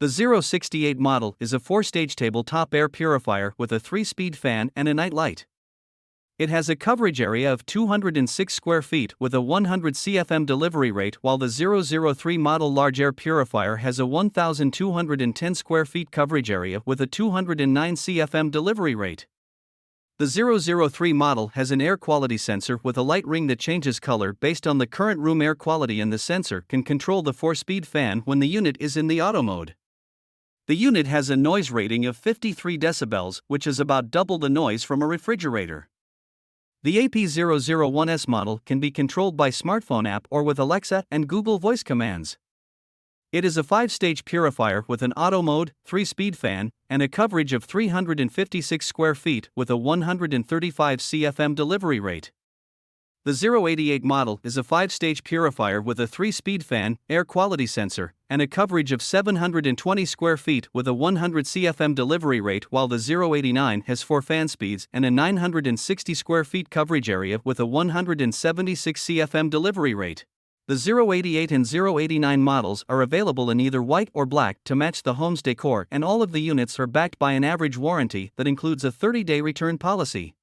The 068 model is a 4-stage tabletop air purifier with a 3-speed fan and a night light. It has a coverage area of 206 square feet with a 100 CFM delivery rate, while the 003 model large air purifier has a 1,210 square feet coverage area with a 209 CFM delivery rate. The 003 model has an air quality sensor with a light ring that changes color based on the current room air quality, and the sensor can control the 4-speed fan when the unit is in the auto mode. The unit has a noise rating of 53 decibels, which is about double the noise from a refrigerator. The AP001S model can be controlled by smartphone app or with Alexa and Google voice commands. It is a 5-stage purifier with an auto mode, 3-speed fan, and a coverage of 356 square feet with a 135 CFM delivery rate. The 088 model is a 5-stage purifier with a 3-speed fan, air quality sensor, and a coverage of 720 square feet with a 100 CFM delivery rate, while the 089 has 4 fan speeds and a 960 square feet coverage area with a 176 CFM delivery rate. The 088 and 089 models are available in either white or black to match the home's decor, and all of the units are backed by an average warranty that includes a 30-day return policy.